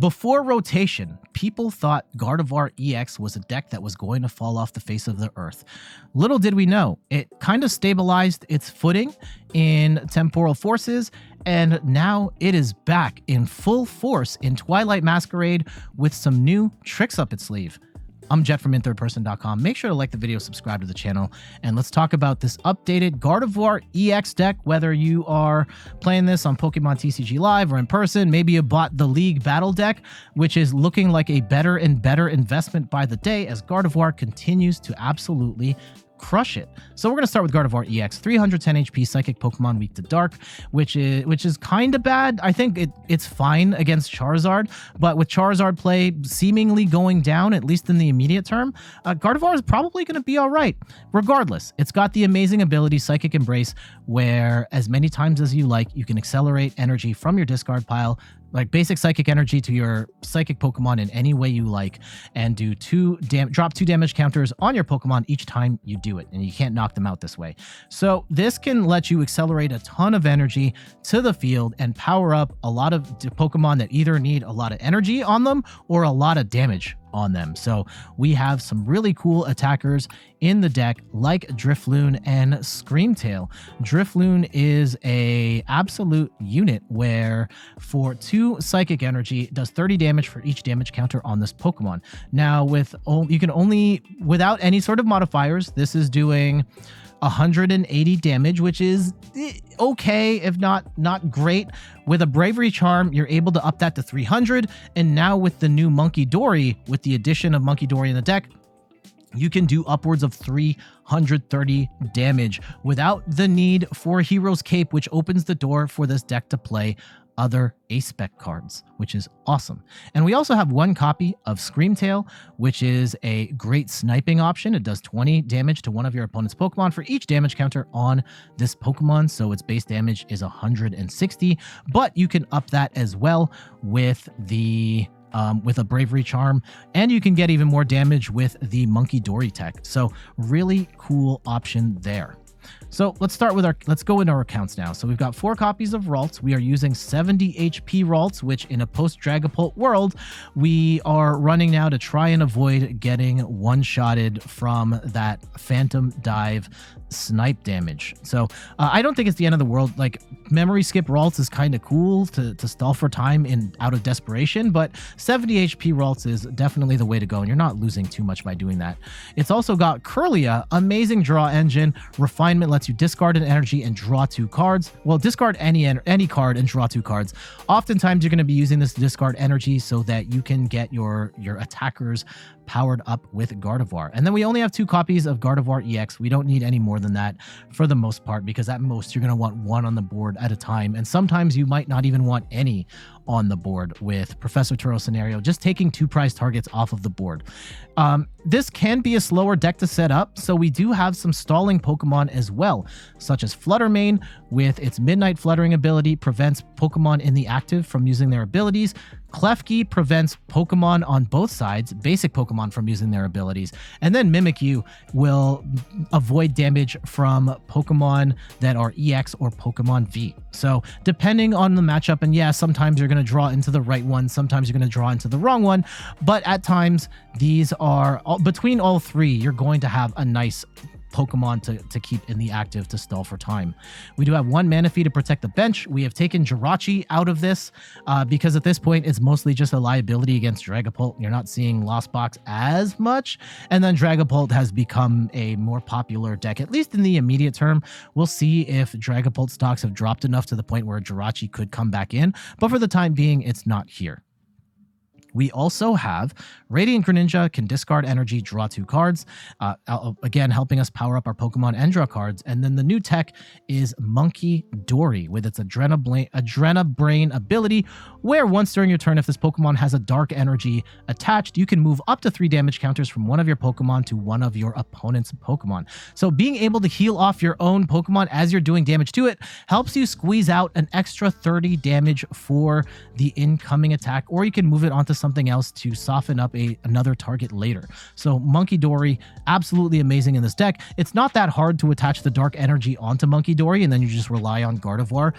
Before rotation, people thought Gardevoir EX was a deck that was going to fall off the face of the earth. Little did we know, it kind of stabilized its footing in Temporal Forces, and now it is back in full force in Twilight Masquerade with some new tricks up its sleeve. I'm Jet from inthirdperson.com. Make sure to like the video, subscribe to the channel, and let's talk about this updated Gardevoir EX deck. Whether you are playing this on Pokemon TCG Live or in person, maybe you bought the League Battle deck, which is looking like a better and better investment by the day as Gardevoir continues to absolutely crush it. So we're going to start with Gardevoir EX, 310 HP Psychic Pokemon, weak to Dark, which is kind of bad. I think it's fine against Charizard, but with Charizard play seemingly going down, at least in the immediate term, Gardevoir is probably going to be all right. Regardless, it's got the amazing ability Psychic Embrace, where as many times as you like, you can accelerate energy from your discard pile, like basic psychic energy to your psychic Pokemon in any way you like, and do drop 2 damage counters on your Pokemon each time you do it, and you can't knock them out this way. So this can let you accelerate a ton of energy to the field and power up a lot of Pokemon that either need a lot of energy on them or a lot of damage on them. So we have some really cool attackers in the deck like Drifloon and Screamtail. Drifloon is a absolute unit where for 2 psychic energy it does 30 damage for each damage counter on this Pokemon. Now you can only, without any sort of modifiers, this is doing 180 damage, which is okay, if not great. With a Bravery Charm, you're able to up that to 300, and now with the new Munkidori, with the addition of Munkidori in the deck, you can do upwards of 330 damage without the need for Hero's Cape, which opens the door for this deck to play other A-Spec cards, which is awesome. And we also have 1 copy of Screamtail, which is a great sniping option. It does 20 damage to one of your opponent's Pokemon for each damage counter on this Pokemon, so its base damage is 160, but you can up that as well with a Bravery Charm, and you can get even more damage with the Munkidori tech. So really cool option there. So let's go into our accounts now. So we've got 4 copies of Ralts. We are using 70 HP Ralts, which in a post-Dragapult world, we are running now to try and avoid getting one-shotted from that Phantom Dive snipe damage. So I don't think it's the end of the world. Like, memory skip Ralts is kind of cool to stall for time out of desperation, but 70 HP Ralts is definitely the way to go, and you're not losing too much by doing that. It's also got Kirlia, amazing draw engine. Refinement lets you discard an energy and draw 2 cards. Well, discard any card and draw 2 cards. Oftentimes, you're going to be using this to discard energy so that you can get your attackers powered up with Gardevoir. And then we only have 2 copies of Gardevoir EX. We don't need any more than that for the most part, because at most you're going to want 1 on the board at a time, and sometimes you might not even want any on the board with Professor Turo scenario, just taking 2 prize targets off of the board. This can be a slower deck to set up, so we do have some stalling Pokemon as well, such as Flutter Mane with its Midnight Fluttering ability, prevents Pokemon in the active from using their abilities. Klefki prevents Pokemon on both sides, basic Pokemon, from using their abilities. And then Mimikyu will avoid damage from Pokemon that are EX or Pokemon V. So depending on the matchup, and yeah, sometimes you're going to draw into the right one, sometimes you're going to draw into the wrong one, but at times these are, between all 3, you're going to have a nice Pokemon to keep in the active to stall for time. We do have 1 Manaphy to protect the bench. We have taken Jirachi out of this because at this point it's mostly just a liability against Dragapult. You're not seeing Lost Box as much, and then Dragapult has become a more popular deck, at least in the immediate term. We'll see if Dragapult stocks have dropped enough to the point where Jirachi could come back in, but for the time being, it's not here. We also have Radiant Greninja, can discard energy, draw 2 cards, again helping us power up our Pokemon and draw cards. And then the new tech is Munkidori with its Adrenabrain ability, where once during your turn, if this Pokemon has a dark energy attached, you can move up to 3 damage counters from one of your Pokemon to one of your opponent's Pokemon. So being able to heal off your own Pokemon as you're doing damage to it helps you squeeze out an extra 30 damage for the incoming attack, or you can move it onto some something else to soften up another target later. So Munkidori, absolutely amazing in this deck. It's not that hard to attach the dark energy onto Munkidori, and then you just rely on Gardevoir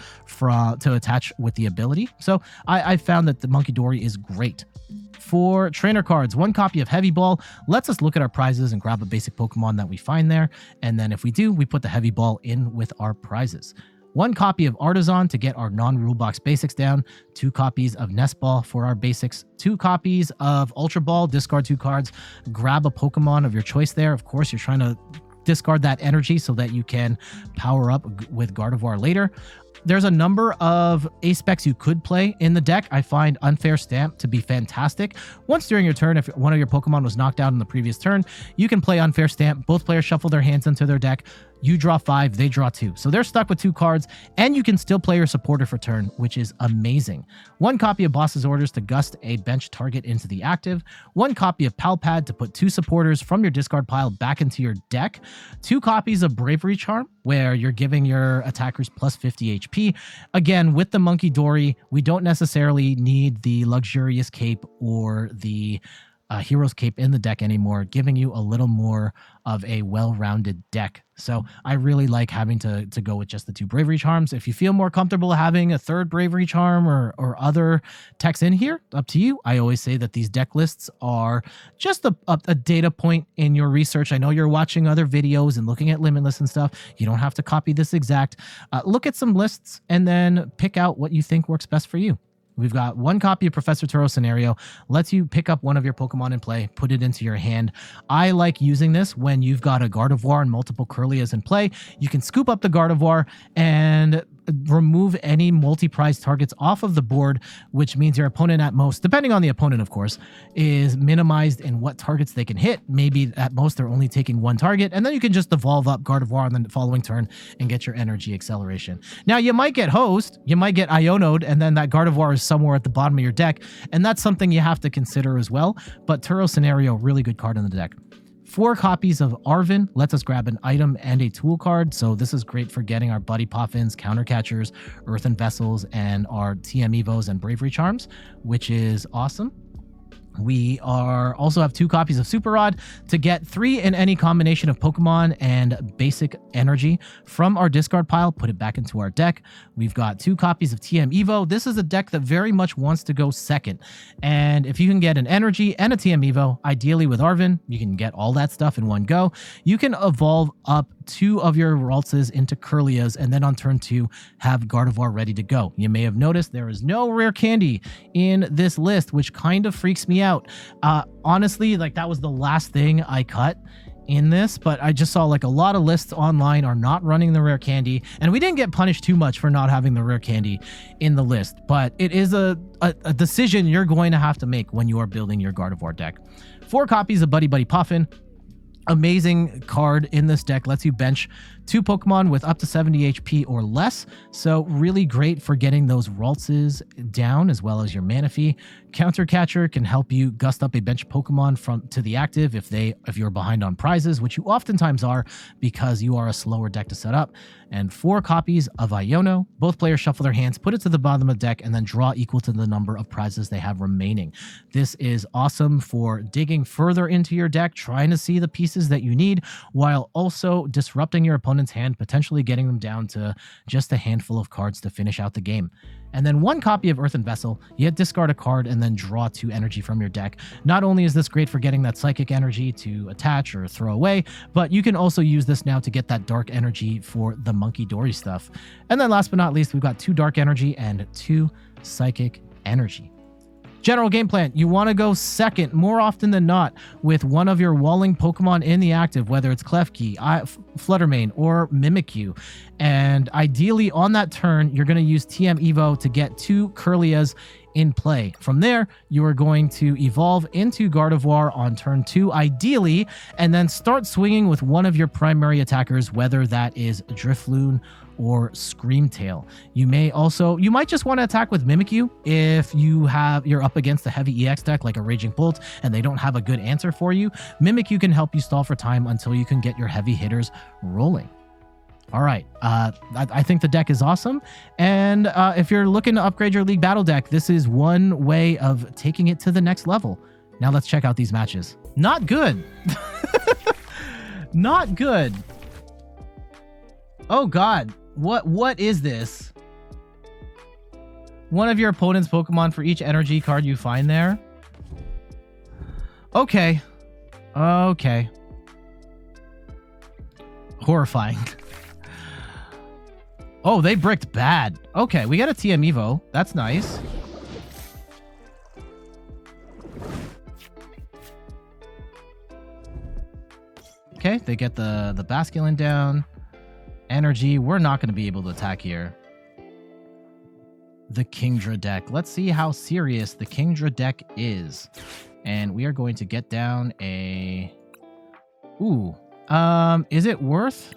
to attach with the ability. So I found that the Munkidori is great. For trainer cards, 1 copy of Heavy Ball lets us look at our prizes and grab a basic Pokemon that we find there. And then if we do, we put the Heavy Ball in with our prizes. 1 copy of Artazon to get our non-rule box basics down. 2 copies of Nest Ball for our basics. 2 copies of Ultra Ball, discard 2 cards. Grab a Pokemon of your choice there. Of course, you're trying to discard that energy so that you can power up with Gardevoir later. There's a number of A-specs you could play in the deck. I find Unfair Stamp to be fantastic. Once during your turn, if one of your Pokemon was knocked out in the previous turn, you can play Unfair Stamp. Both players shuffle their hands into their deck. You draw 5, they draw 2. So they're stuck with 2 cards, and you can still play your supporter for turn, which is amazing. 1 copy of Boss's Orders to gust a bench target into the active. 1 copy of Pal Pad to put 2 supporters from your discard pile back into your deck. 2 copies of Bravery Charm, where you're giving your attackers plus 50 HP. Again, with the Munkidori, we don't necessarily need the Luxurious Cape or the Hero's Cape in the deck anymore, giving you a little more of a well-rounded deck. So I really like having to go with just the 2 Bravery Charms. If you feel more comfortable having a 3rd Bravery Charm or other techs in here, up to you. I always say that these deck lists are just a data point in your research. I know you're watching other videos and looking at Limitless and stuff. You don't have to copy this exact. Look at some lists and then pick out what you think works best for you. We've got 1 copy of Professor Turo Scenario, lets you pick up one of your Pokemon in play, put it into your hand. I like using this when you've got a Gardevoir and multiple Kirlias in play. You can scoop up the Gardevoir and remove any multi-prize targets off of the board, which means your opponent at most, depending on the opponent, of course, is minimized in what targets they can hit. Maybe at most they're only taking 1 target, and then you can just evolve up Gardevoir on the following turn and get your energy acceleration. Now, you might get hosed, you might get Iono'd, and then that Gardevoir is somewhere at the bottom of your deck, and that's something you have to consider as well. But Turo Scenario, really good card in the deck. 4 copies of Arven lets us grab an item and a tool card. So this is great for getting our Buddy Poffins, Counter Catchers, Earthen Vessels, and our TM Evos and Bravery Charms, which is awesome. We also have 2 copies of Super Rod to get 3 in any combination of Pokemon and basic energy from our discard pile, put it back into our deck. We've got 2 copies of TM Evo. This is a deck that very much wants to go second. And if you can get an energy and a TM Evo, ideally with Arven, you can get all that stuff in one go. You can evolve up 2 of your Raltses into Kirlias, and then on turn 2, have Gardevoir ready to go. You may have noticed there is no rare candy in this list, which kind of freaks me out. Honestly, like that was the last thing I cut in this, but I just saw like a lot of lists online are not running the rare candy, and we didn't get punished too much for not having the rare candy in the list, but it is a decision you're going to have to make when you are building your Gardevoir deck. 4 copies of Buddy-Buddy Poffin. Amazing card in this deck, lets you bench 2 Pokemon with up to 70 HP or less, so really great for getting those Raltses down as well as your Manaphy. Counter Catcher can help you gust up a bench Pokemon to the active if you're behind on prizes, which you oftentimes are because you are a slower deck to set up. And 4 copies of Iono. Both players shuffle their hands, put it to the bottom of the deck, and then draw equal to the number of prizes they have remaining. This is awesome for digging further into your deck, trying to see the pieces that you need, while also disrupting your opponent's hand, potentially getting them down to just a handful of cards to finish out the game. And then 1 copy of Earthen Vessel. You discard a card and then draw 2 energy from your deck. Not only is this great for getting that psychic energy to attach or throw away, but you can also use this now to get that dark energy for the Munkidori stuff. And then last but not least, we've got 2 dark energy and 2 psychic energy. General game plan, you want to go second more often than not with one of your walling Pokemon in the active, whether it's Klefki, Flutter Mane, or Mimikyu. And ideally on that turn, you're going to use TM Evo to get 2 Kirlias in play. From there, you are going to evolve into Gardevoir on turn 2, ideally, and then start swinging with one of your primary attackers, whether that is Drifloon or Screamtail. You might just want to attack with Mimikyu if you're up against a heavy EX deck like a Raging Bolt and they don't have a good answer for you. Mimikyu can help you stall for time until you can get your heavy hitters rolling. All right. I think the deck is awesome. And if you're looking to upgrade your League Battle deck, this is one way of taking it to the next level. Now let's check out these matches. Not good. Not good. Oh, God. What is this? One of your opponent's Pokemon for each energy card you find there. Okay. Okay. Horrifying. Oh, they bricked bad. Okay, we got a TM Evo. That's nice. Okay, they get the Basculin down. Energy, we're not going to be able to attack here. The Kingdra deck. Let's see how serious the Kingdra deck is. And we are going to get down a... Ooh. Is it worth...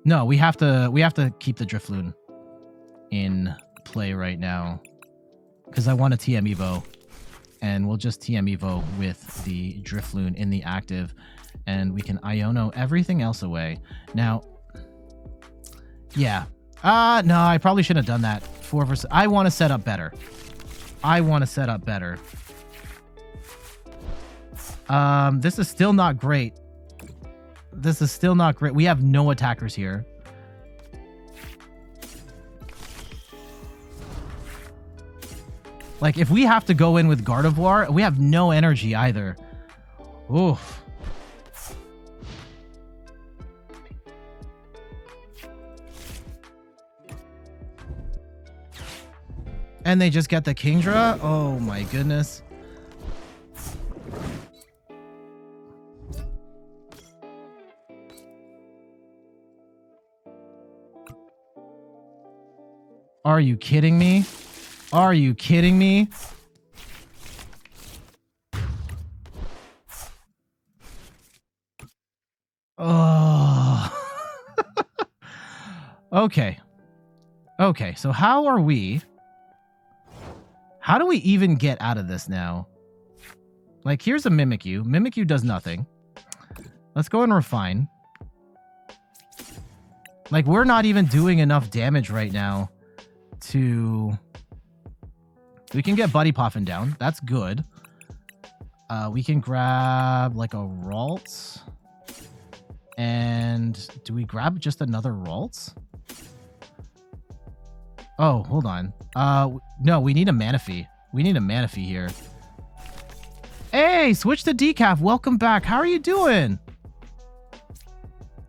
No, we have to keep the Drifloon in play right now. Because I want a TM Evo. And we'll just TM Evo with the Drifloon in the active. And we can Iono everything else away. Now, yeah. No, I probably shouldn't have done that. 4 versus... I want to set up better. I want to set up better. This is still not great. This is still not great. We have no attackers here. Like, if we have to go in with Gardevoir, we have no energy either. Oof. And they just get the Kingdra? Oh my goodness. Are you kidding me? Are you kidding me? Oh. Okay. Okay, so how are we... How do we even get out of this now? Like, here's a Mimikyu. Mimikyu does nothing. Let's go and refine. Like, we're not even doing enough damage right now to... We can get Buddy Poffin down. That's good. We can grab, like, a Ralts. And do we grab just another Ralts? Oh, hold on. No, we need a Manaphy. We need a Manaphy here. Hey, switch to Decaf. Welcome back. How are you doing?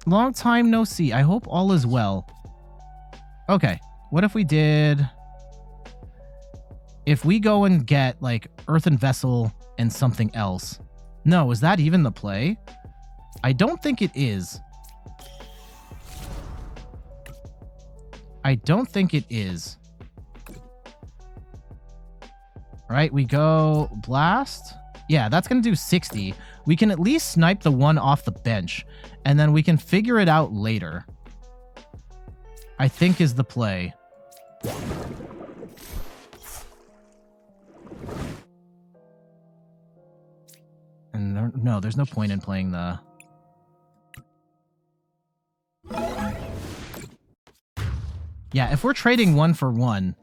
Long time no see. I hope all is well. Okay. What if we did... If we go and get, like, Earthen Vessel and something else. No, is that even the play? I don't think it is. I don't think it is. All right, we go Blast. Yeah, that's going to do 60. We can at least snipe the one off the bench, and then we can figure it out later. I think is the play. And no, there's no point in playing the... Yeah, if we're trading 1 for 1,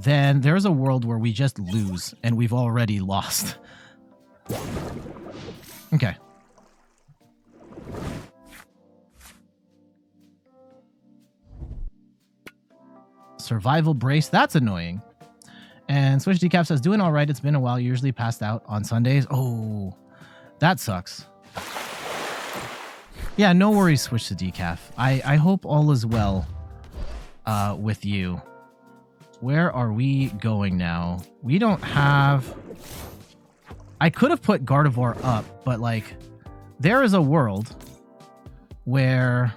then there's a world where we just lose, and we've already lost. Okay. Survival brace, that's annoying. And Switch Decaf says, doing all right, it's been a while, usually passed out on Sundays. Oh, that sucks. Yeah, no worries, Switch to Decaf. I hope all is well. With you. Where are we going now? We don't have... I could have put Gardevoir up, but, like, there is a world where...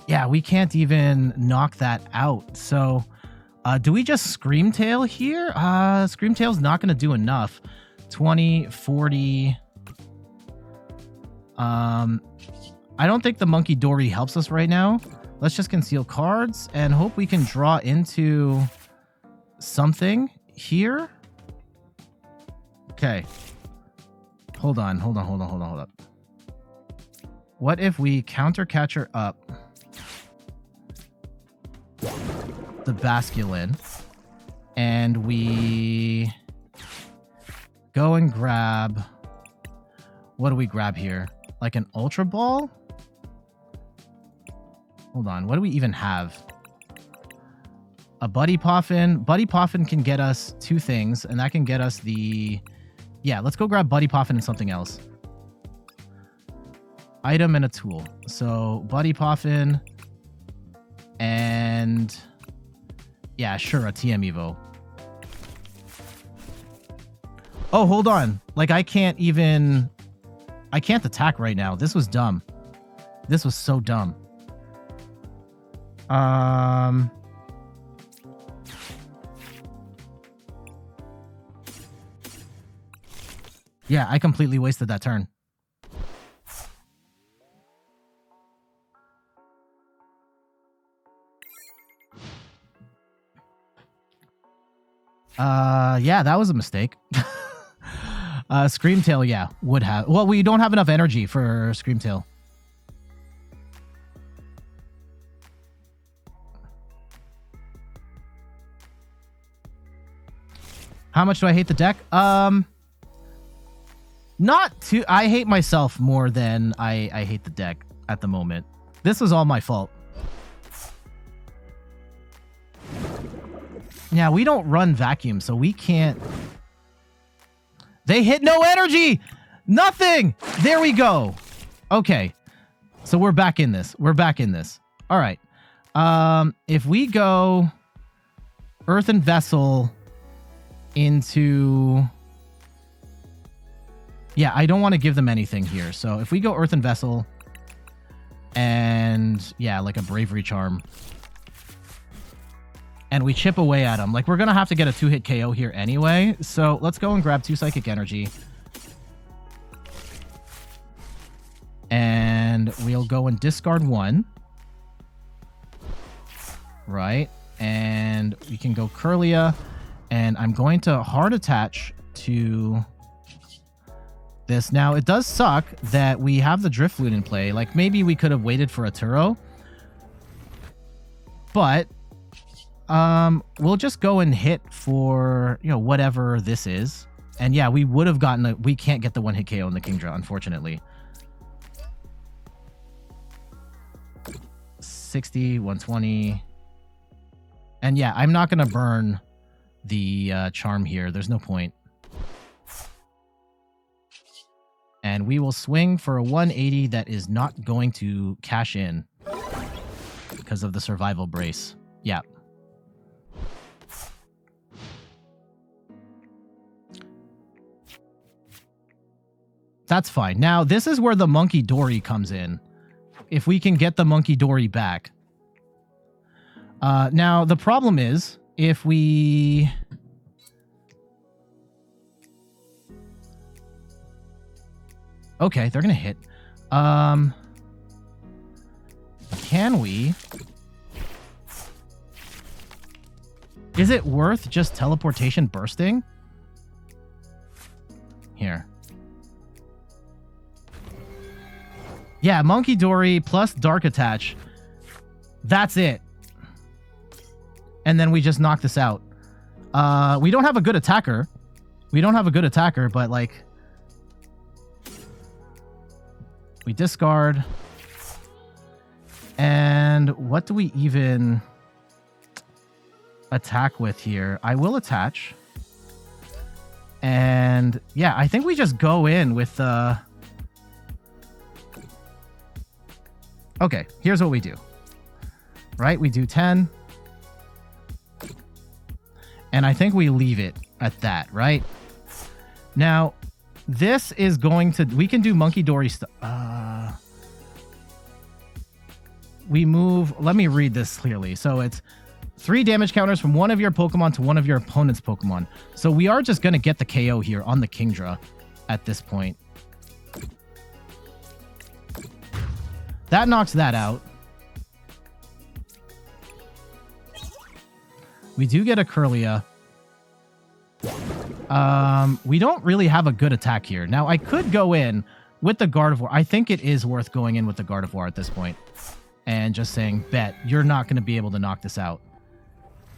Yeah, we can't even knock that out. So, do we just Scream Tail here? Scream Tail's not going to do enough. 20, 40... I don't think the Munkidori helps us right now. Let's just conceal cards and hope we can draw into something here. Okay. Hold on. What if we counter catcher up the Basculin and we go and grab, what do we grab here? Like an Ultra Ball? Hold on, what do we even have? A Buddy Poffin. Buddy Poffin can get us two things, and that can get us the... Yeah, let's go grab Buddy Poffin and something else. Item and a tool. So, Buddy Poffin and... Yeah, sure, a TM Evo. Oh, hold on. Like, I can't attack right now. This was dumb. This was so dumb. Yeah, I completely wasted that turn. Yeah, that was a mistake. Screamtail, yeah, would have. Well, we don't have enough energy for Screamtail. How much do I hate the deck? Not too. I hate myself more than I hate the deck at the moment. This was all my fault. Yeah, we don't run vacuum, so we can't. They hit no energy! Nothing! There we go. Okay. So we're back in this. We're back in this. All right. If we go Earthen Vessel into... Yeah, I don't want to give them anything here. So if we go Earthen Vessel and, yeah, like a Bravery Charm, and we chip away at them, like, we're going to have to get a 2-hit KO here anyway. So let's go and grab 2 Psychic Energy. And we'll go and discard 1. Right. And we can go Kirlia. And I'm going to hard attach to this. Now, it does suck that we have the Drifloon in play. Like, maybe we could have waited for a Turo. But we'll just go and hit for, you know, whatever this is. And yeah, we would have gotten a... We can't get the 1-hit KO in the Kingdra, unfortunately. 60, 120. And yeah, I'm not going to burn the charm here. There's no point. And we will swing for a 180 that is not going to cash in because of the survival brace. Yeah. That's fine. Now, this is where the Munkidori comes in. If we can get the Munkidori back. Now, the problem is, if we... Okay, they're going to hit. Can we... Is it worth just teleportation bursting? Here. Yeah, Munkidori plus Dark Attach. That's it. And then we just knock this out. We don't have a good attacker. But, like... We discard. And what do we even attack with here? I will attach. And yeah, I think we just go in with Okay, here's what we do. Right? We do 10. And I think we leave it at that, right? Now, this is going to... We can do Munkidori stuff. We move... Let me read this clearly. So it's 3 damage counters from one of your Pokemon to one of your opponent's Pokemon. So we are just going to get the KO here on the Kingdra at this point. That knocks that out. We do get a Kirlia. We don't really have a good attack here. Now, I could go in with the Gardevoir. I think it is worth going in with the Gardevoir at this point and just saying, bet, you're not going to be able to knock this out.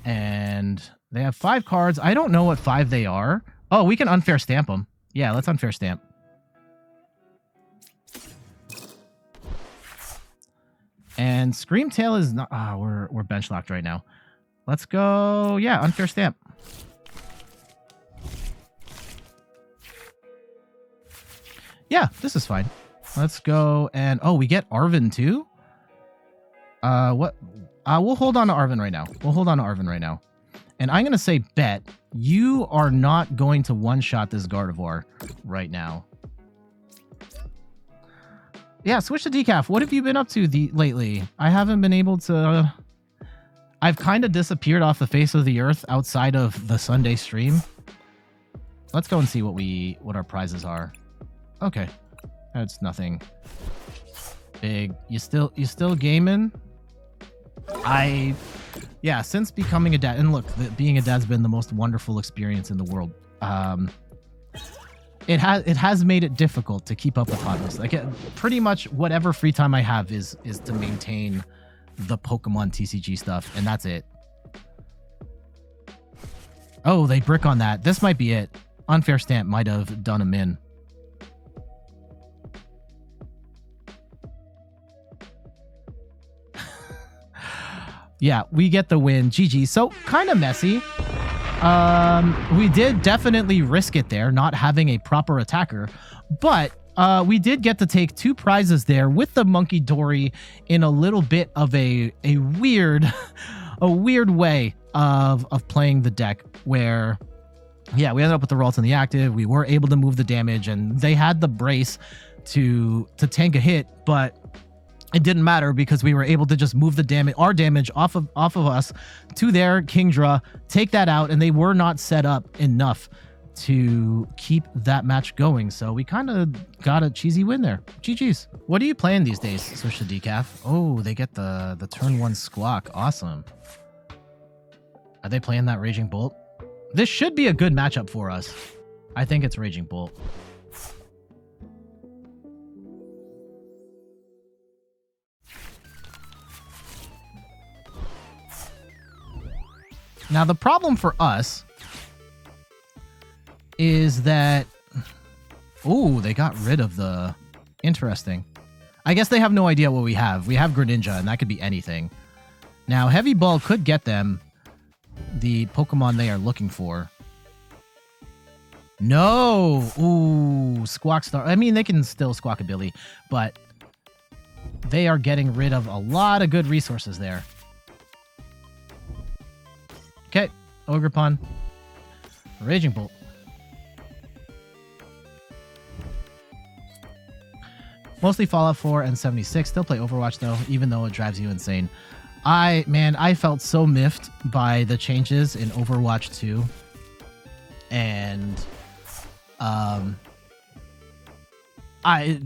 And they have 5 cards. I don't know what 5 they are. Oh, we can Unfair Stamp them. Yeah, let's Unfair Stamp. And Screamtail is not... we're bench locked right now. Let's go... Yeah, Unfair Stamp. Yeah, this is fine. Let's go and... Oh, we get Arven too? What? We'll hold on to Arven right now. We'll hold on to Arven right now. And I'm going to say, bet, you are not going to one-shot this Gardevoir right now. Yeah, switch to Decaf. What have you been up to lately? I haven't been able to... I've kind of disappeared off the face of the earth outside of the Sunday stream. Let's go and see what our prizes are. Okay. That's nothing big. You still gaming? Yeah, since becoming a dad, and look, being a dad's been the most wonderful experience in the world. It has made it difficult to keep up with hobbies. Like pretty much whatever free time I have is to maintain the Pokemon TCG stuff, and that's it. Oh, they brick on that. This might be it. Unfair Stamp might have done him in. Yeah, we get the win. GG. So, kind of messy. We did definitely risk it there, not having a proper attacker. But we did get to take 2 prizes there with the Munkidori in a little bit of a weird way of playing the deck where, yeah, we ended up with the Ralts in the active. We were able to move the damage, and they had the brace to tank a hit, but it didn't matter because we were able to just move the damage, our damage off of us to their Kingdra, take that out, and they were not set up enough to keep that match going. So we kind of got a cheesy win there. GG's. What are you playing these days? Switch to Decaf. Oh, they get the turn 1 Squawk. Awesome. Are they playing that Raging Bolt? This should be a good matchup for us. I think it's Raging Bolt. Now, the problem for us is that... Oh, they got rid of the... Interesting. I guess they have no idea what we have. We have Greninja, and that could be anything. Now, Heavy Ball could get them the Pokemon they are looking for. No! Ooh, Squawk Star. I mean, they can still Squawkabilly, but they are getting rid of a lot of good resources there. Okay, Ogerpon. Raging Bolt. Mostly Fallout 4 and 76. Still play Overwatch though, even though it drives you insane. I felt so miffed by the changes in Overwatch 2. And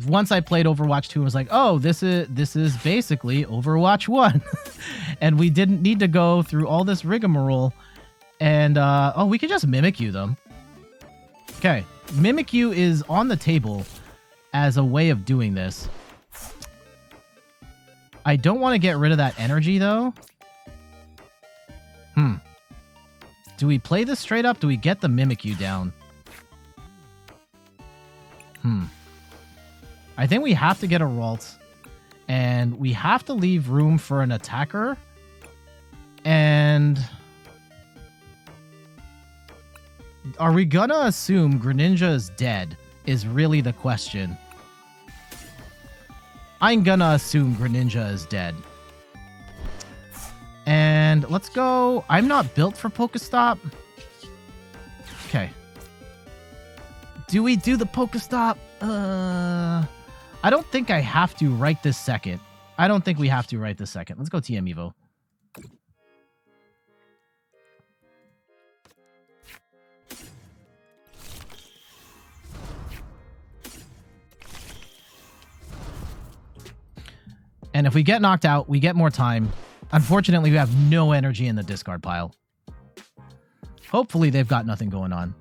once I played Overwatch 2, I was like, oh, this is basically Overwatch 1. And we didn't need to go through all this rigmarole. And oh, we could just Mimikyu them. Okay, Mimikyu is on the table as a way of doing this. I don't want to get rid of that energy though. Do we play this straight up? Do we get the Mimikyu down? I think we have to get a Ralts, and we have to leave room for an attacker. And are we gonna assume Greninja is dead is really the question. I'm gonna assume Greninja is dead. And let's go. I'm not built for Pokestop. Okay. Do we do the Pokestop? I don't think I have to right this second. I don't think we have to right this second. Let's go TM Evo. And if we get knocked out, we get more time. Unfortunately, we have no energy in the discard pile. Hopefully, they've got nothing going on.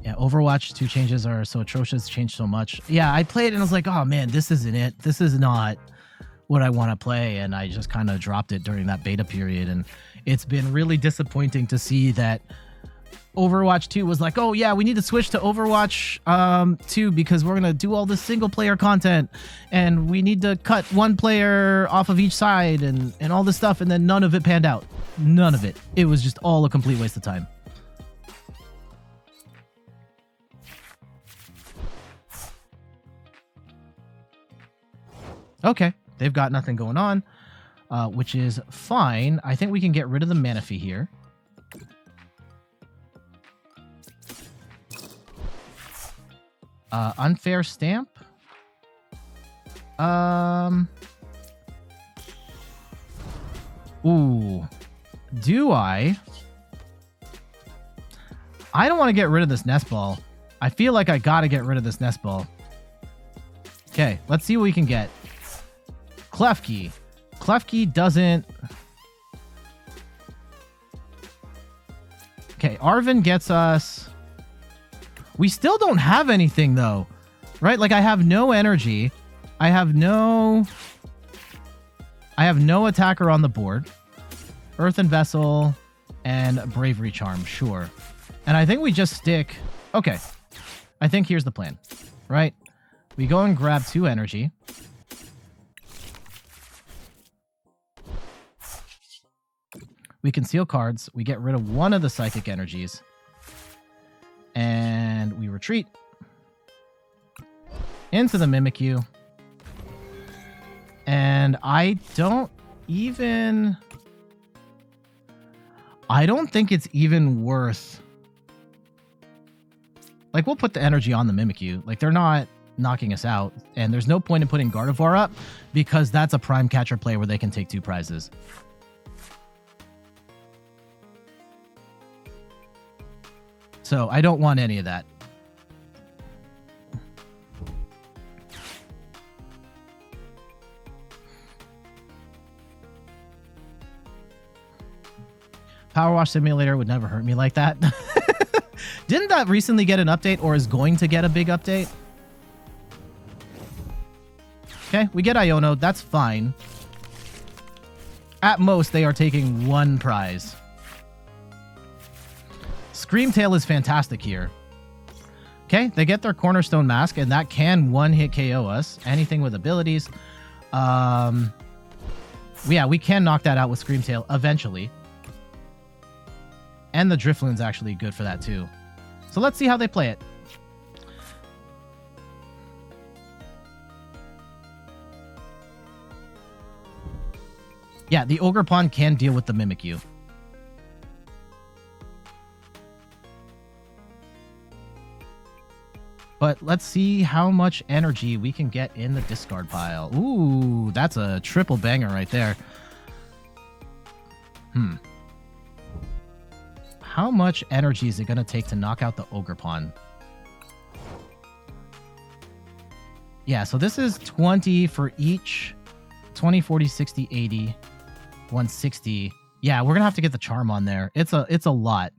Yeah, Overwatch 2 changes are so atrocious, changed so much. Yeah, I played and I was like, oh man, this isn't it. This is not what I want to play. And I just kind of dropped it during that beta period. And it's been really disappointing to see that Overwatch 2 was like, oh yeah, we need to switch to Overwatch 2 because we're going to do all this single player content and we need to cut one player off of each side and all this stuff. And then none of it panned out. None of it. It was just all a complete waste of time. Okay, they've got nothing going on, which is fine. I think we can get rid of the Manaphy here. Unfair Stamp. Ooh. Do I? I don't want to get rid of this Nest Ball. I feel like I gotta get rid of this Nest Ball. Okay, let's see what we can get. Klefki. Klefki doesn't... Okay, Arven gets us... We still don't have anything, though. Right? Like, I have no energy. I have no attacker on the board. Earthen Vessel and Bravery Charm, sure. And I think we just stick... Okay. I think here's the plan. Right? We go and grab 2 energy. We conceal cards. We get rid of one of the psychic energies. And we retreat into the Mimikyu. And I don't think it's even worth... Like, we'll put the energy on the Mimikyu. Like, they're not knocking us out. And there's no point in putting Gardevoir up because that's a prime catcher play where they can take 2 prizes. So I don't want any of that. Power Wash Simulator would never hurt me like that. Didn't that recently get an update or is going to get a big update? Okay, we get Iono. That's fine. At most, they are taking 1 prize. Screamtail is fantastic here. Okay, they get their Cornerstone Mask, and that can 1-hit KO us. Anything with abilities. Yeah, we can knock that out with Screamtail eventually. And the Drifloon's actually good for that too. So let's see how they play it. Yeah, the Ogerpon can deal with the Mimikyu. But let's see how much energy we can get in the discard pile. Ooh, that's a triple banger right there. How much energy is it going to take to knock out the Ogerpon? Yeah, so this is 20 for each. 20, 40, 60, 80, 160. Yeah, we're going to have to get the charm on there. It's a lot.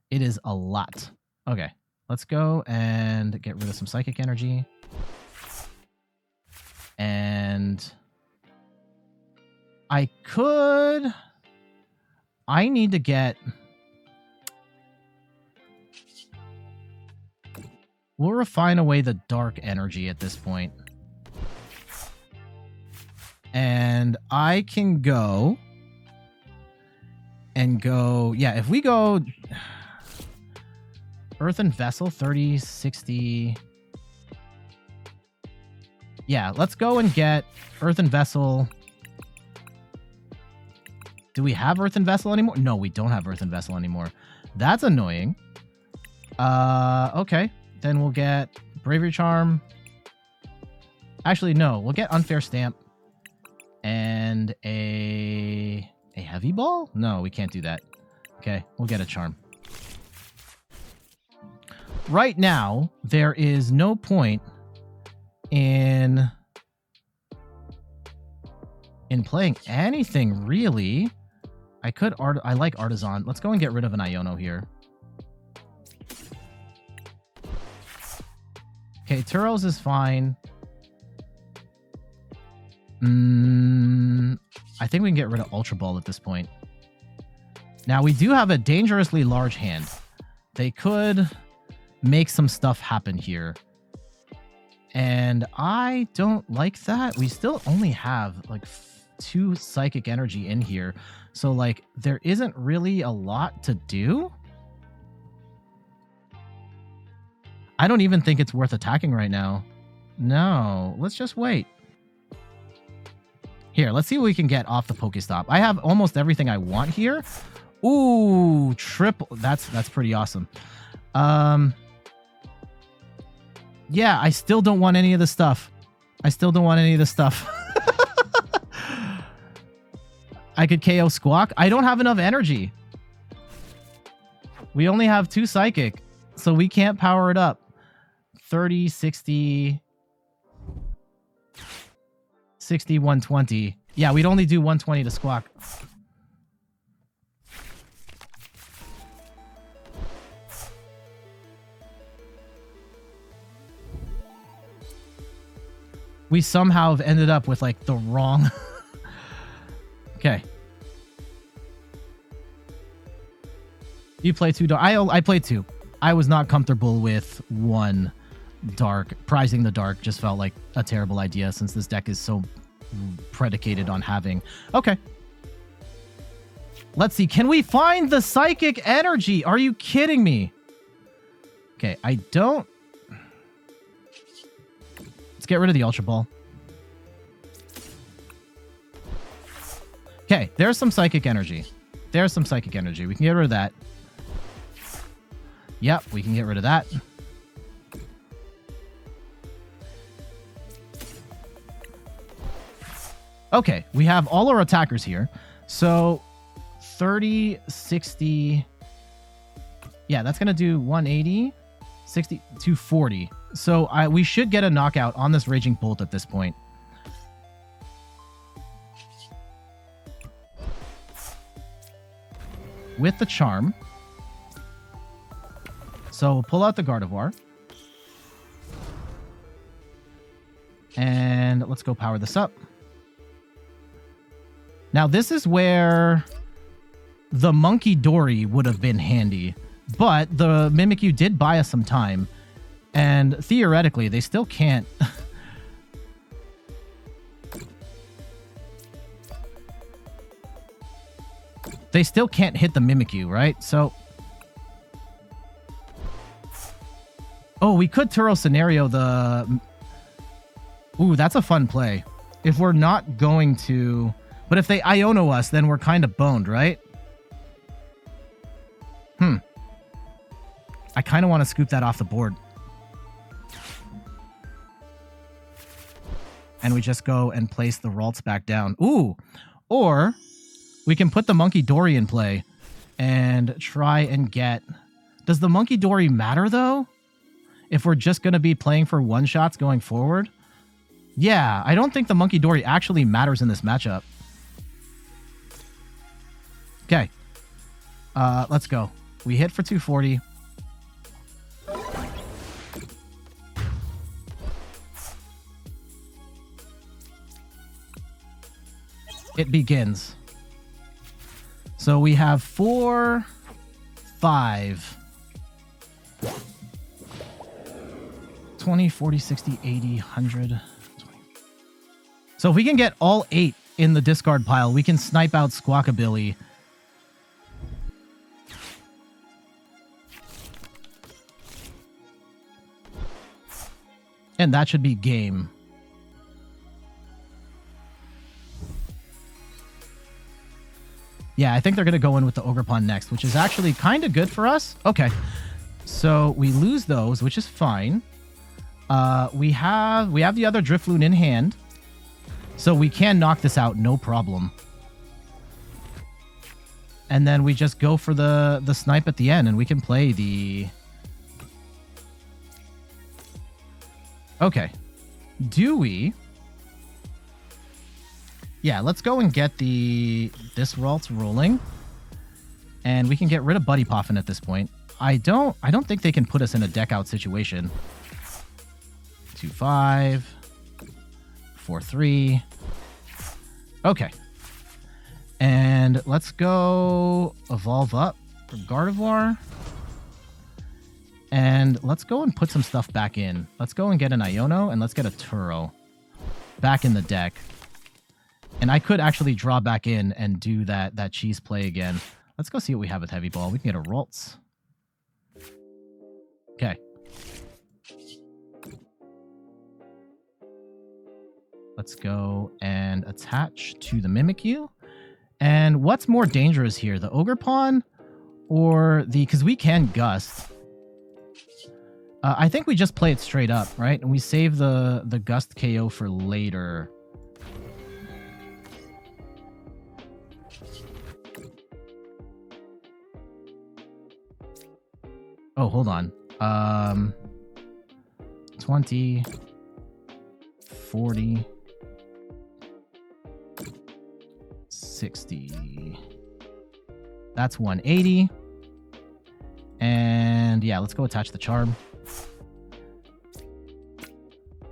It is a lot. Okay. Let's go and get rid of some psychic energy. And I need to get... We'll refine away the dark energy at this point. And I can go... Yeah, if we go... Earthen Vessel, 30, 60... Yeah, let's go and get Earthen Vessel. Do we have Earthen Vessel anymore? No, we don't have Earthen Vessel anymore. That's annoying. Okay. Then we'll get Bravery Charm. Actually, no. We'll get Unfair Stamp. And a Heavy Ball? No, we can't do that. Okay, we'll get a Charm. Right now, there is no point in playing anything, really. I like Artazon. Let's go and get rid of an Iono here. Okay, Turo's is fine. I think we can get rid of Ultra Ball at this point. Now, we do have a dangerously large hand. They could make some stuff happen here. And I don't like that. We still only have like 2 Psychic Energy in here. So like there isn't really a lot to do. I don't even think it's worth attacking right now. No, let's just wait. Here, let's see what we can get off the Pokestop. I have almost everything I want here. Ooh, triple. That's pretty awesome. Yeah, I still don't want any of this stuff. I could KO Squawk. I don't have enough energy. We only have 2 Psychic, so we can't power it up. 30, 60, 60, 120. Yeah, we'd only do 120 to Squawk. We somehow have ended up with like the wrong... Okay. You play 2 dark. I played 2. I was not comfortable with 1 dark. Prizing the dark just felt like a terrible idea since this deck is so predicated on having... Okay. Let's see. Can we find the Psychic Energy? Are you kidding me? Okay, I don't... Let's get rid of the Ultra Ball. Okay, there's some Psychic Energy. We can get rid of that. Yep, we can get rid of that. Okay, we have all our attackers here. So 30, 60. Yeah, that's going to do 180, 60, 240. So we should get a knockout on this Raging Bolt at this point. With the Charm. So we'll pull out the Gardevoir. And let's go power this up. Now this is where the Munkidori would have been handy. But the Mimikyu did buy us some time. And theoretically, they still can't... They still can't hit the Mimikyu, right? So... Oh, we could Turo scenario the... Ooh, that's a fun play. If we're not going to... But if they Iono us, then we're kind of boned, right? I kind of want to scoop that off the board. And we just go and place the Ralts back down. Ooh! Or... we can put the Munkidori in play and try and get... Does the Munkidori matter, though? If we're just going to be playing for one-shots going forward? Yeah, I don't think the Munkidori actually matters in this matchup. Okay. Let's go. We hit for 240. It begins. So we have 4, 5, 20, 40, 60, 80, 100. 20. So if we can get all 8 in the discard pile, we can snipe out Squawkabilly. And that should be game. Yeah, I think they're going to go in with the Ogerpon next, which is actually kind of good for us. Okay. So we lose those, which is fine. We have the other Drifloon in hand. So we can knock this out, no problem. And then we just go for the snipe at the end, and we can play the... Okay. Do we... Yeah, let's go and get this Ralts rolling. And we can get rid of Buddy Poffin at this point. I don't think they can put us in a deck out situation. 2-5. 4-3. Okay. And let's go evolve up for Gardevoir. And let's go and put some stuff back in. Let's go and get an Iono, and let's get a Turo back in the deck. And I could actually draw back in and do that cheese play again. Let's go see what we have with Heavy Ball. We can get a Ralts. Okay. Let's go and attach to the Mimikyu. And what's more dangerous here, the Ogerpon or the... Because we can Gust. I think we just play it straight up, right? And we save the Gust KO for later. Oh, hold on. 20, 40, 60. That's 180. And yeah, let's go attach the charm.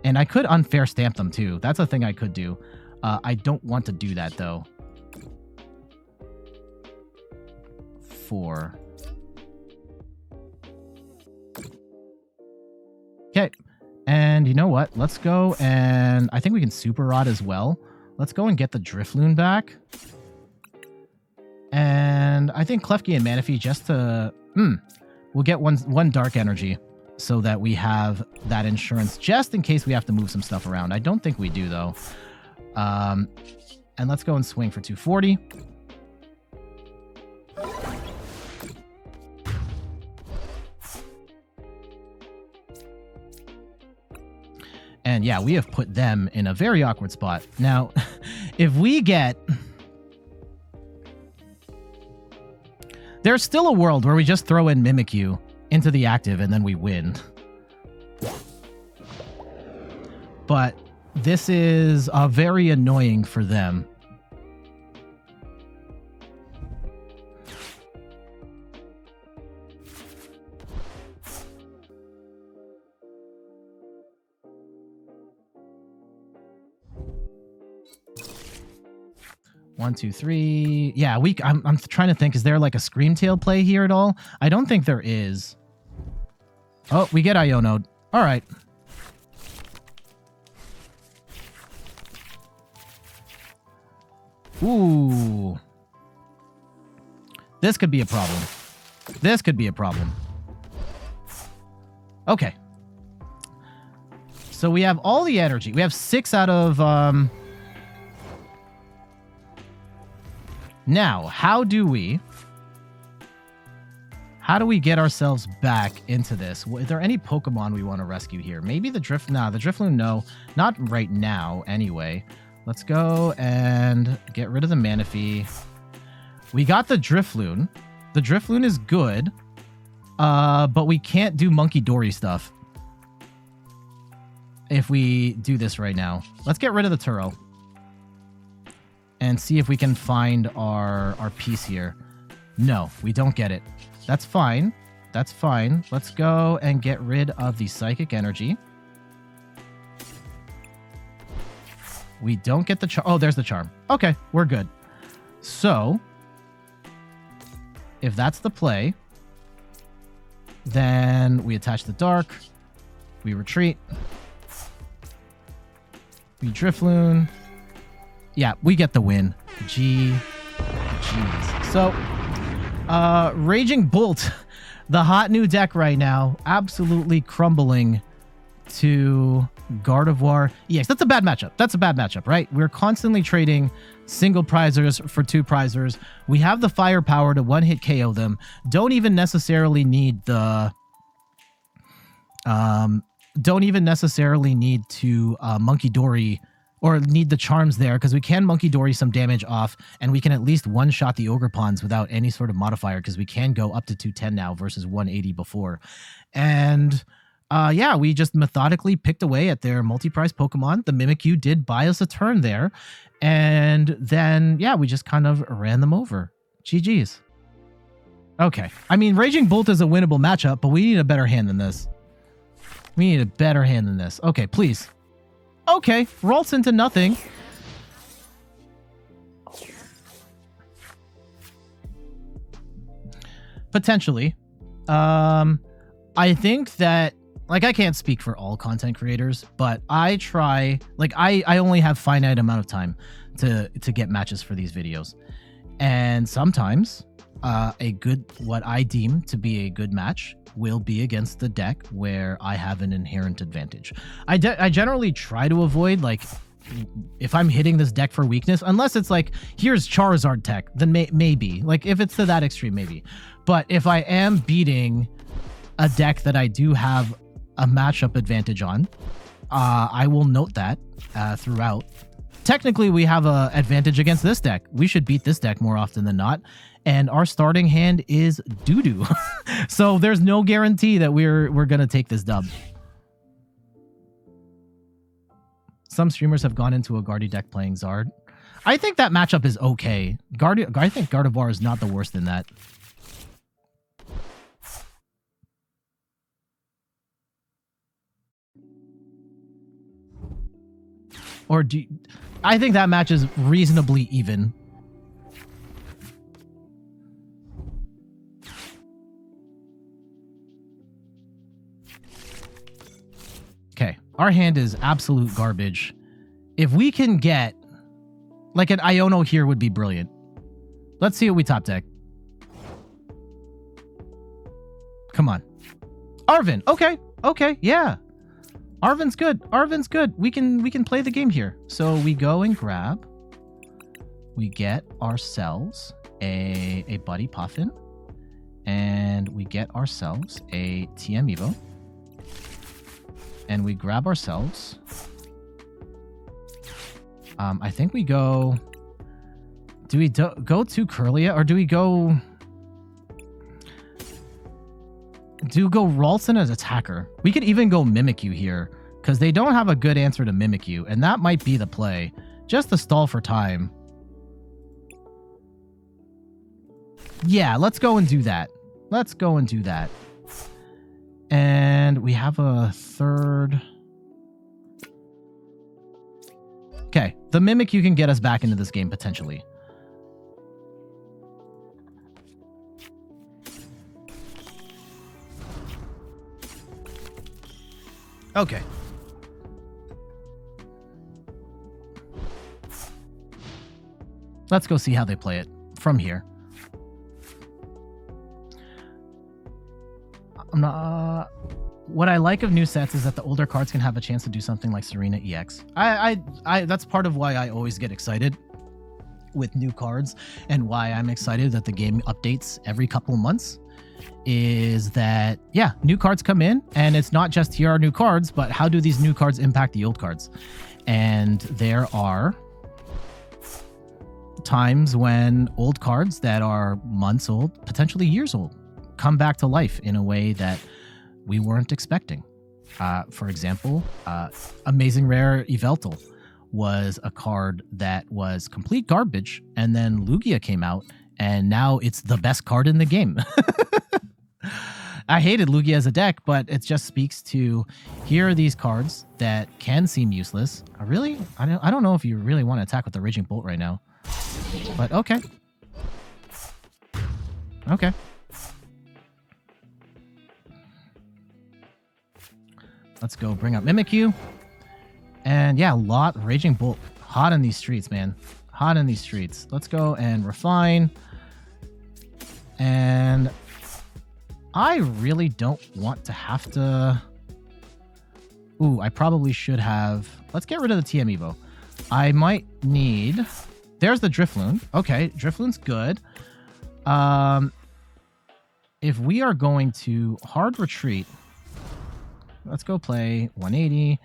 And I could unfair stamp them too. That's a thing I could do. I don't want to do that though. 4. Okay. And you know what? Let's go and I think we can Super Rod as well. Let's go and get the Drifloon back. And I think Klefki and Manaphy just to... we'll get one Dark Energy so that we have that insurance just in case we have to move some stuff around. I don't think we do, though. And let's go and swing for 240. And yeah, we have put them in a very awkward spot. Now, if we get... There's still a world where we just throw in Mimikyu into the active and then we win. But this is very annoying for them. One, two, three. Yeah, I'm trying to think. Is there like a Screamtail play here at all? I don't think there is. Oh, we get Iono'd. All right. Ooh. This could be a problem. This could be a problem. Okay. So we have all the energy. We have 6 out of... Now, how do we get ourselves back into this? Are there any Pokemon we want to rescue here? Maybe the the Drifloon, no. Not right now, anyway. Let's go and get rid of the Manaphy. We got the Drifloon. The Drifloon is good, but we can't do Munkidori stuff if we do this right now. Let's get rid of the Turo and see if we can find our piece here. No, we don't get it. That's fine. That's fine. Let's go and get rid of the Psychic Energy. We don't get the charm. Oh, there's the charm. Okay, we're good. So, if that's the play, then we attach the Dark. We retreat. We Drifloon. Yeah, we get the win. Jeez. So, Raging Bolt, the hot new deck right now, absolutely crumbling to Gardevoir EX. That's a bad matchup. That's a bad matchup, right? We're constantly trading single prizers for 2 prizers. We have the firepower to one-hit KO them. Don't even necessarily need the... don't even necessarily need to Munkidori or need the charms there, because we can Munkidori some damage off, and we can at least one-shot the Ogerpons without any sort of modifier, because we can go up to 210 now versus 180 before. And yeah, we just methodically picked away at their multi-prize Pokemon. The Mimikyu did buy us a turn there, and then, yeah, we just kind of ran them over. GG's. Okay. I mean, Raging Bolt is a winnable matchup, but we need a better hand than this. We need a better hand than this. Okay, please. Okay, Ralts into nothing. Potentially. I think that, like, I can't speak for all content creators, but I try, like, I only have finite amount of time to get matches for these videos. And sometimes what I deem to be a good match will be against the deck where I have an inherent advantage. I generally try to avoid, like, if I'm hitting this deck for weakness, unless it's like, here's Charizard tech, then maybe. Like, if it's to that extreme, maybe. But if I am beating a deck that I do have a matchup advantage on, I will note that throughout. Technically, we have an advantage against this deck. We should beat this deck more often than not. And our starting hand is doo-doo. So there's no guarantee that we're going to take this dub. Some streamers have gone into a Guardy deck playing Zard. I think that matchup is okay. I think Gardevoir is not the worst in that. Or I think that match is reasonably even. Okay, our hand is absolute garbage. If we can get, like, an Iono here would be brilliant. Let's see what we top deck. Come on. Arven. Okay, yeah. Arven's good. Arven's good. We can play the game here. So we go and grab. We get ourselves a Buddy Poffin. And we get ourselves a TM Evo. And we grab ourselves. I think we go. Do we go to Kirlia, or do we go? Do go Ralts as attacker? We could even go Mimikyu here, because they don't have a good answer to Mimikyu, and that might be the play, just to stall for time. Yeah, let's go and do that. Let's go and do that. And we have a third. Okay, the Mimikyu can get us back into this game potentially. Okay. Let's go see how they play it from here. What I like of new sets is that the older cards can have a chance to do something like Serena EX. That's part of why I always get excited with new cards, and why I'm excited that the game updates every couple of months. Is that, yeah, new cards come in, and it's not just here are new cards, but how do these new cards impact the old cards? And there are times when old cards that are months old, potentially years old, come back to life in a way that we weren't expecting. For example, Amazing Rare Yveltal was a card that was complete garbage, and then Lugia came out, and now it's the best card in the game. I hated Lugia as a deck, but it just speaks to, here are these cards that can seem useless. I don't know if you really want to attack with the Raging Bolt right now, but okay. Okay. Let's go bring up Mimikyu. And yeah, Raging Bolt. Hot in these streets, man. Hot in these streets. Let's go and refine. And I really don't want to have to... Ooh, I probably should have... Let's get rid of the TM Evo. I might need... There's the Drifloon. Okay, Drifloon's good. If we are going to hard retreat... Let's go play 180.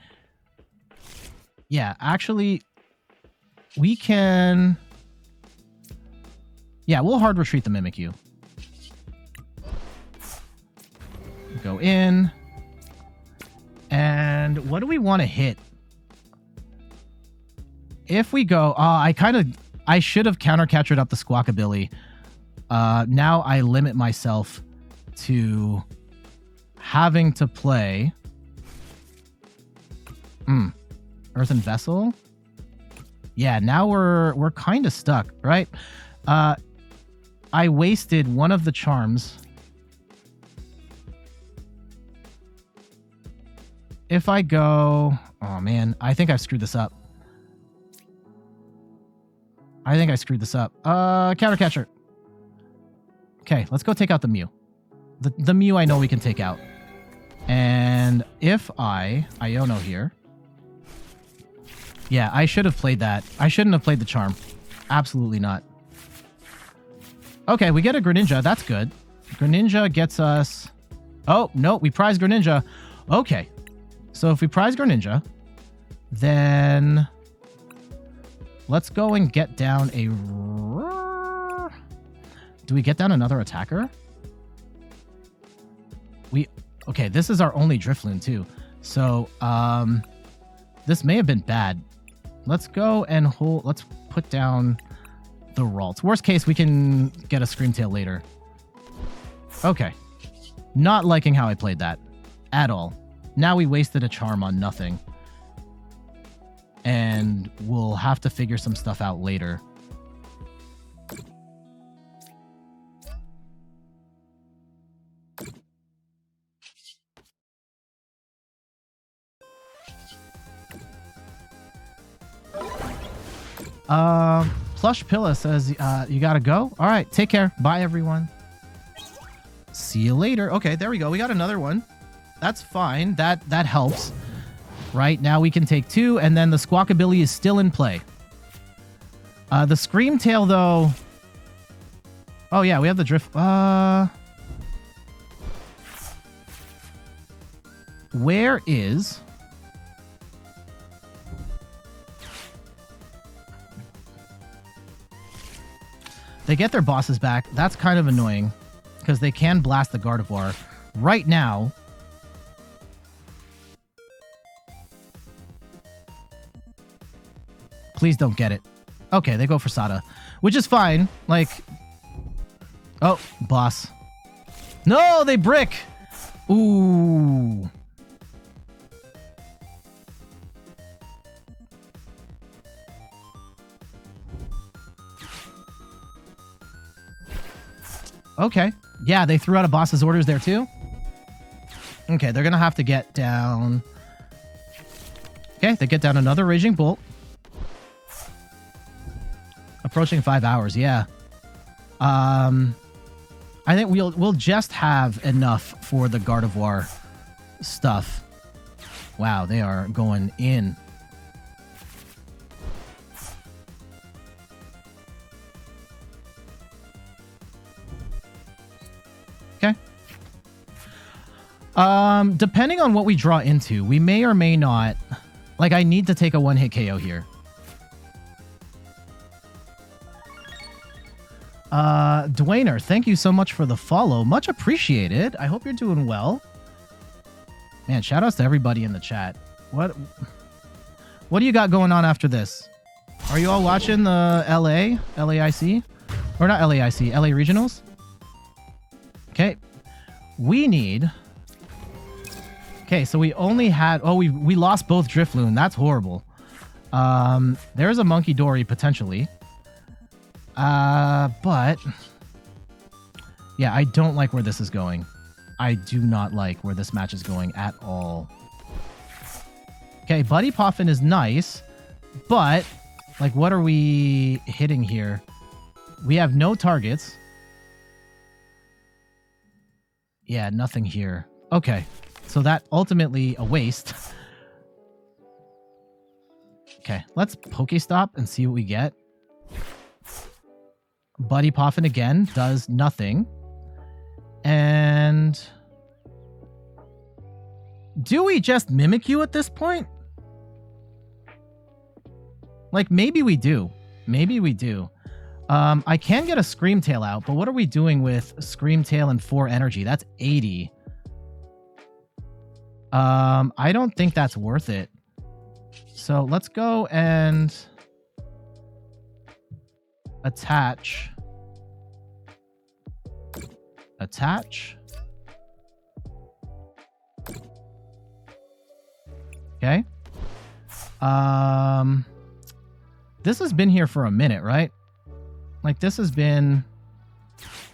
Yeah, actually, we can... Yeah, we'll hard retreat the Mimikyu. Go in. And what do we want to hit? If we go... I should have counter-captured up the Squawkabilly. Now I limit myself to having to play Earthen Vessel. Yeah, now we're kind of stuck, right? I wasted one of the charms. If I go... Oh, man. I think I've screwed this up. Counter catcher. Okay, let's go take out the Mew. The Mew I know we can take out. And if Iono here... Yeah, I should have played that. I shouldn't have played the charm. Absolutely not. Okay, we get a Greninja. That's good. Greninja gets us... Oh, no, we prize Greninja. Okay. So if we prize Greninja, then let's go and get down a... Do we get down another attacker? Okay, this is our only Drifloon too. So, this may have been bad. Let's go and hold... Let's put down the Ralts. Worst case, we can get a Screamtail later. Okay. Not liking how I played that. At all. Now we wasted a charm on nothing. And we'll have to figure some stuff out later. Plush Pilla says, you gotta go? All right, take care. Bye, everyone. See you later. Okay, there we go. We got another one. That's fine. That helps. Right, now we can take 2, and then the Squawkabilly is still in play. The Screamtail, though... Oh, yeah, we have the Drift... Where is... They get their bosses back. That's kind of annoying, because they can blast the Gardevoir. Right now... Please don't get it. Okay, they go for Sada, which is fine. Like, oh, boss. No, they brick. Ooh. Okay. Yeah, they threw out a boss's orders there too. Okay, they're going to have to get down. Okay, they get down another Raging Bolt. Approaching 5 hours, yeah. I think we'll just have enough for the Gardevoir stuff. Wow, they are going in. Okay. Depending on what we draw into, we may or may not... Like, I need to take a one-hit KO here. Dwayner, thank you so much for the follow. Much appreciated. I hope you're doing well. Man, shout outs to everybody in the chat. What do you got going on after this? Are you all watching the LAIC? Or not LAIC, LA Regionals? Okay. We need... Okay, so we only had... Oh, we lost both Drifloon. That's horrible. There's a Munkidori, potentially. But... Yeah, I don't like where this is going. I do not like where this match is going at all. Okay, Buddy Poffin is nice, but... Like, what are we hitting here? We have no targets. Yeah, nothing here. Okay, so that ultimately a waste. Okay, let's Pokestop and see what we get. Buddy Poffin again does nothing. And... Do we just Mimikyu at this point? Like, maybe we do. Maybe we do. I can get a Screamtail out, but what are we doing with Screamtail and 4 energy? That's 80. I don't think that's worth it. So let's go and attach. Attach. Okay. This has been here for a minute, right? Like, this has been...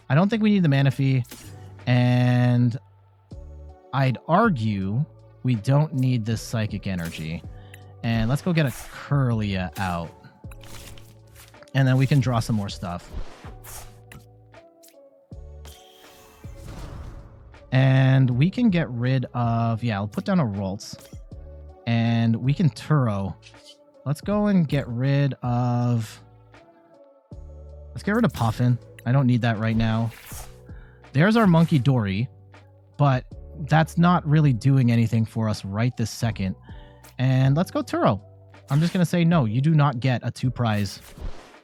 I don't think we need the Manaphy, and I'd argue we don't need this Psychic Energy. And let's go get a Kirlia out. And then we can draw some more stuff. And we can get rid of... Yeah, I'll put down a Ralts. And we can Turo. Let's go and get rid of... Let's get rid of Poffin. I don't need that right now. There's our Munkidori, but that's not really doing anything for us right this second. And let's go Turo. I'm just going to say no. You do not get a 2-prize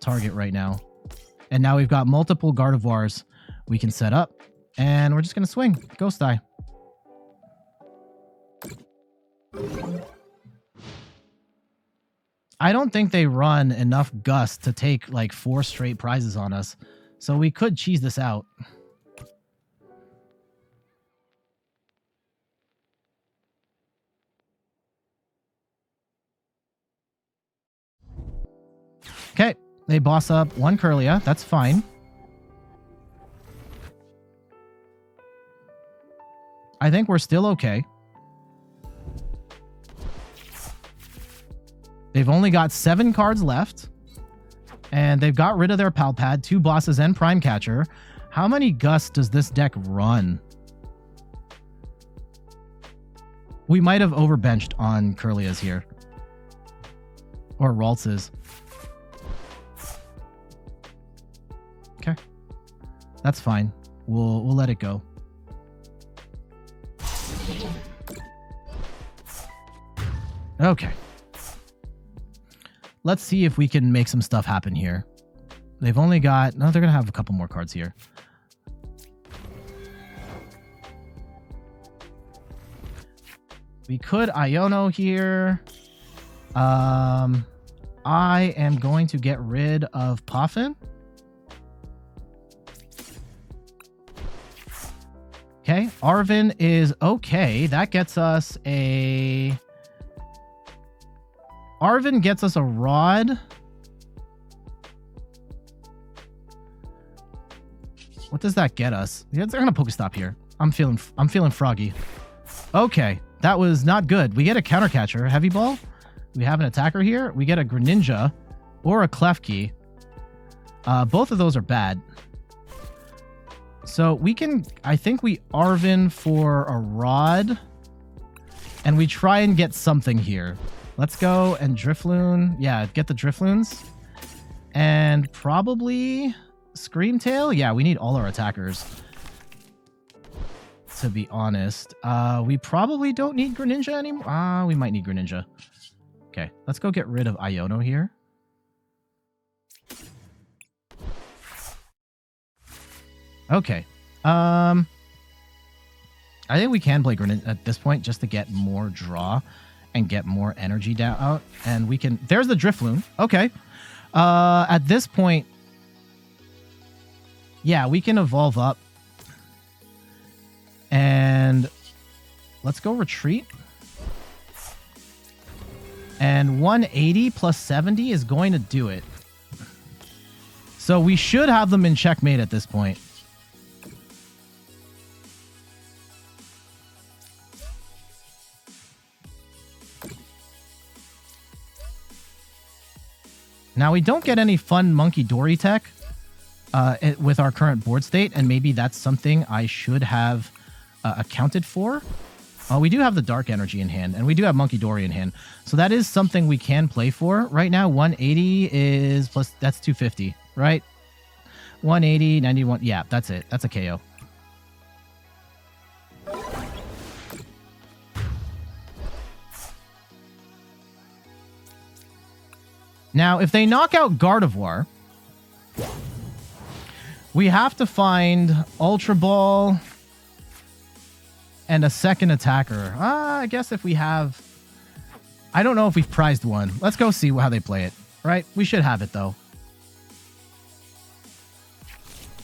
target right now. And now we've got multiple Gardevoirs we can set up. And we're just going to swing. Ghost Eye. I don't think they run enough Gust to take like 4 straight prizes on us. So we could cheese this out. Okay, they boss up 1 Kirlia. That's fine. I think we're still okay. They've only got 7 cards left. And they've got rid of their Pal Pad, 2 bosses and Prime Catcher. How many Gusts does this deck run? We might have overbenched on Kirlia's here. Or Ralts's. Okay. That's fine. We'll let it go. Okay. Let's see if we can make some stuff happen here. They've only got... No, they're going to have a couple more cards here. We could Iono here. I am going to get rid of Poffin. Okay, Arven is okay. That gets us a... Arven gets us a Rod. What does that get us? They're gonna Pokestop here. I'm feeling froggy. Okay, that was not good. We get a Counter Catcher, Heavy Ball. We have an attacker here. We get a Greninja or a Klefki. Both of those are bad. So we can, I think we Arven for a Rod. And we try and get something here. Let's go and Drifloon. Yeah, get the Drifloons. And probably Screamtail. Yeah, we need all our attackers, to be honest. We probably don't need Greninja anymore. We might need Greninja. Okay, let's go get rid of Iono here. Okay. I think we can play Greninja at this point just to get more draw and get more energy down out. And we can... There's the Drifloon. Okay. At this point... Yeah, we can evolve up. And... Let's go retreat. And 180 plus 70 is going to do it. So we should have them in checkmate at this point. Now, we don't get any fun Munkidori tech with our current board state, and maybe that's something I should have accounted for. We do have the Dark Energy in hand, and we do have Munkidori in hand. So that is something we can play for. Right now, 180 is plus... That's 250, right? 180, 91... Yeah, that's it. That's a KO. Now, if they knock out Gardevoir, we have to find Ultra Ball and a second attacker. I guess if we have... I don't know if we've prized one. Let's go see how they play it, right? We should have it, though.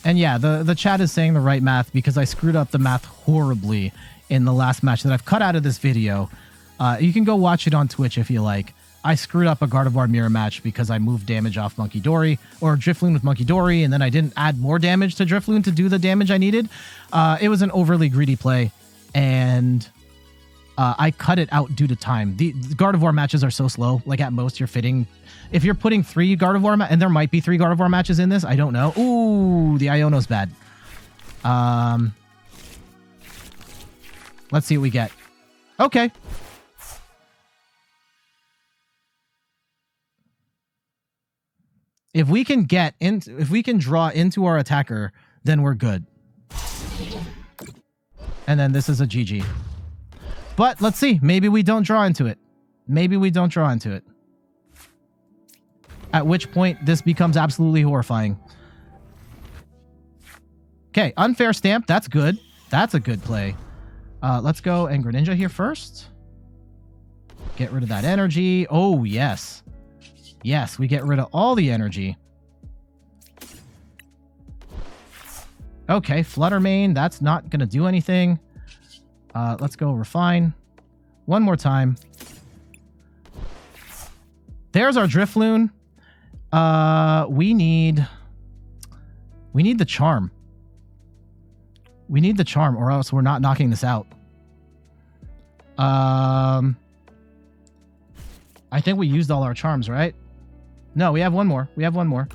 And yeah, the chat is saying the right math because I screwed up the math horribly in the last match that I've cut out of this video. You can go watch it on Twitch if you like. I screwed up a Gardevoir mirror match because I moved damage off Munkidori, or Drifloon with Munkidori, and then I didn't add more damage to Drifloon to do the damage I needed. It was an overly greedy play, and I cut it out due to time. The Gardevoir matches are so slow. Like, at most, you're fitting... If you're putting 3 Gardevoir... and there might be 3 Gardevoir matches in this. I don't know. Ooh, the Iono's bad. Let's see what we get. Okay. If we can draw into our attacker, then we're good. And then this is a GG. But let's see. Maybe we don't draw into it. Maybe we don't draw into it. At which point, this becomes absolutely horrifying. Okay, Unfair Stamp. That's good. That's a good play. Let's go and Greninja here first. Get rid of that energy. Oh, yes. Yes, we get rid of all the energy. Okay, Flutter Mane. That's not going to do anything. Let's go Refine. One more time. There's our Drifloon. We need the Charm. We need the Charm, or else we're not knocking this out. I think we used all our Charms, right? No, we have one more. We have one more.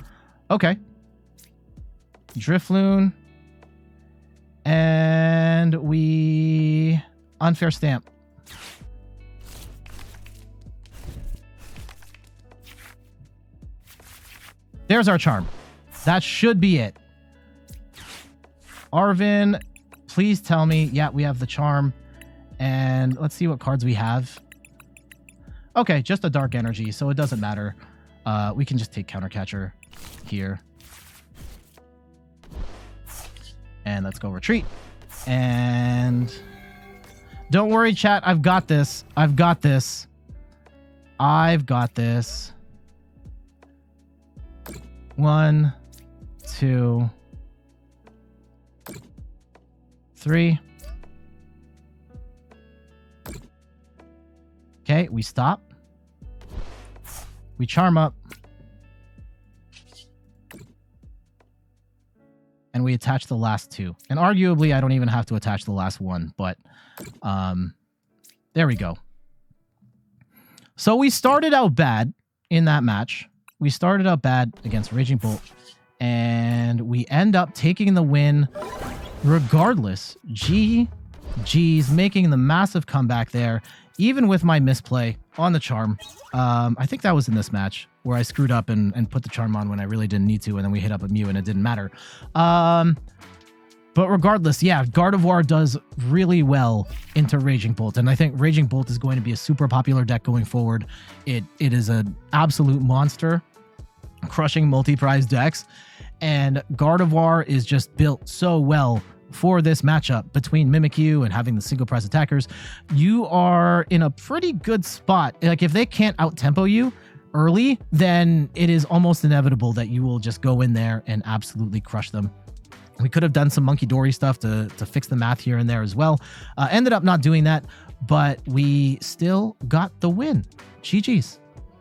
Okay. Drifloon. And we... Unfair Stamp. There's our Charm. That should be it. Arven, please tell me. Yeah, we have the Charm. And let's see what cards we have. Okay, just a Dark Energy, so it doesn't matter. We can just take Counter Catcher here. And let's go Retreat. And don't worry, chat. I've got this. I've got this. I've got this. 1, 2, 3. Okay, we stop. We Charm up. And we attach the last 2. And arguably, I don't even have to attach the last 1, but there we go. So we started out bad in that match. We started out bad against Raging Bolt, and we end up taking the win regardless. GG's making the massive comeback there, even with my misplay on the Charm. I think that was in this match where I screwed up and put the Charm on when I really didn't need to, and then we hit up a Mew and it didn't matter. But regardless, yeah, Gardevoir does really well into Raging Bolt, and I think Raging Bolt is going to be a super popular deck going forward. It is an absolute monster, crushing multi-prize decks, and Gardevoir is just built so well for this matchup between Mimikyu and having the single prize attackers. You are in a pretty good spot. Like, if they can't out-tempo you early, then it is almost inevitable that you will just go in there and absolutely crush them. We could have done some Munkidori stuff to fix the math here and there as well. Ended up not doing that, but we still got the win. GG's.